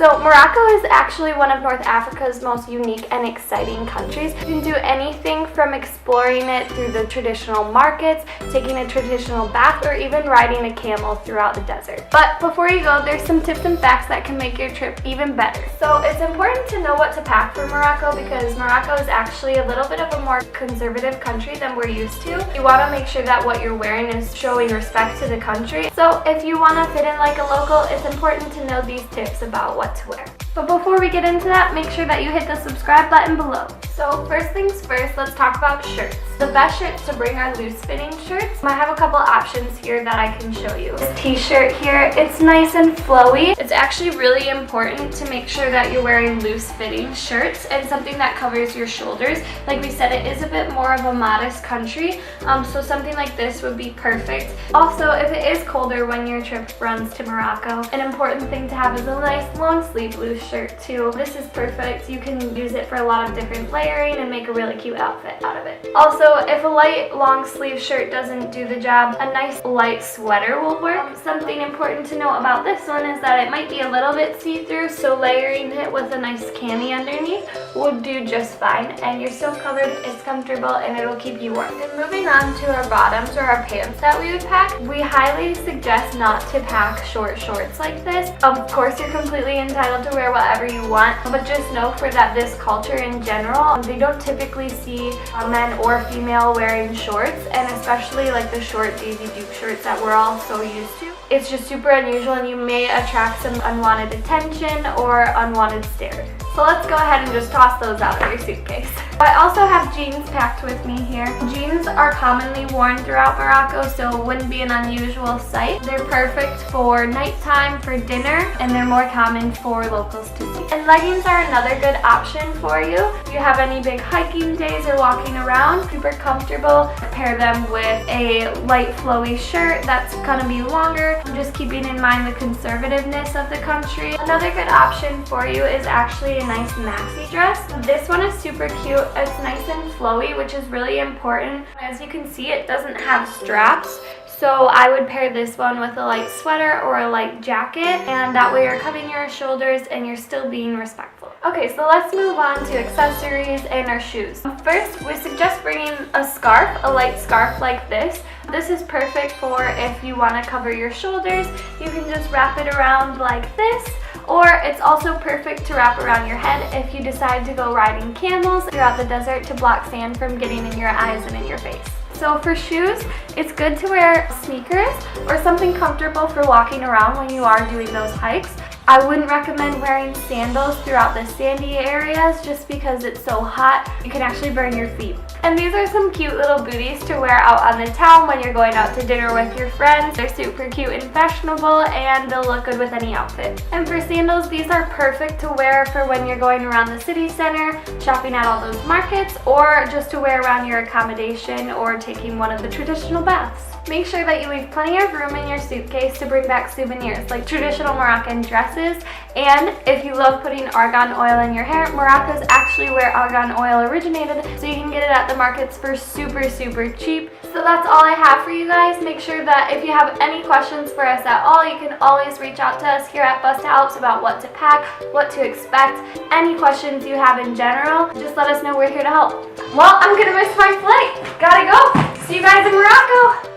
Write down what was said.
So Morocco is actually one of North Africa's most unique and exciting countries. You can do anything from exploring it through the traditional markets, taking a traditional bath, or even riding a camel throughout the desert. But before you go, there's some tips and facts that can make your trip even better. So it's important to know what to pack for Morocco because Morocco is actually a little bit of a more conservative country than we're used to. You want to make sure that what you're wearing is showing respect to the country. So if you want to fit in like a local, it's important to know these tips about what to wear. But before we get into that, make sure that you hit the subscribe button below. So first things first, let's talk about shirts. The best shirts to bring are loose-fitting shirts. I have a couple options here that I can show you. This t-shirt here, it's nice and flowy. It's actually really important to make sure that you're wearing loose-fitting shirts and something that covers your shoulders. Like we said, it is a bit more of a modest country, so something like this would be perfect. Also, if it is colder when your trip runs to Morocco, an important thing to have is a nice long-sleeve loose shirt too. This is perfect. You can use it for a lot of different layering and make a really cute outfit out of it. Also, if a light long sleeve shirt doesn't do the job, a nice light sweater will work. Something important to know about this one is that it might be a little bit see-through, so layering it with a nice cami underneath would do just fine, and you're still covered, it's comfortable, and it'll keep you warm. And moving on to our bottoms or our pants that we would pack, we highly suggest not to pack short shorts like this. Of course, you're completely entitled to wear whatever you want, but just know for that this culture in general, they don't typically see men or female wearing shorts, and especially like the short Daisy Duke shorts that we're all so used to. It's just super unusual and you may attract some unwanted attention or unwanted stares. So let's go ahead and just toss those out of your suitcase. I also have jeans packed with me here. Jeans are commonly worn throughout Morocco, so it wouldn't be an unusual sight. They're perfect for nighttime, for dinner, and they're more common for locals to see. And leggings are another good option for you. If you have any big hiking days or walking around, super comfortable. Pair them with a light flowy shirt that's gonna be longer, just keeping in mind the conservativeness of the country. Another good option for you is actually a nice maxi dress. This one is super cute. It's nice and flowy, which is really important. As you can see, it doesn't have straps, so I would pair this one with a light sweater or a light jacket, and that way you're covering your shoulders and you're still being respectful. Okay, so let's move on to accessories and our shoes. First, we suggest bringing a scarf, a light scarf like this. This is perfect for if you want to cover your shoulders. You can just wrap it around like this, or it's also perfect to wrap around your head if you decide to go riding camels throughout the desert to block sand from getting in your eyes and in your face. So for shoes, it's good to wear sneakers or something comfortable for walking around when you are doing those hikes. I wouldn't recommend wearing sandals throughout the sandy areas just because it's so hot. You can actually burn your feet. And these are some cute little booties to wear out on the town when you're going out to dinner with your friends. They're super cute and fashionable, and they'll look good with any outfit. And for sandals, these are perfect to wear for when you're going around the city center, shopping at all those markets, or just to wear around your accommodation or taking one of the traditional baths. Make sure that you leave plenty of room in your suitcase to bring back souvenirs like traditional Moroccan dresses, and if you love putting argan oil in your hair, Morocco is actually where argan oil originated, so you can get it at the markets for super cheap. So that's all I have for you guys. Make sure that if you have any questions for us at all, you can always reach out to us here at Bus Helps about what to pack, what to expect, any questions you have in general. Just let us know, we're here to help. Well, I'm gonna miss my flight. Gotta go. See you guys in Morocco.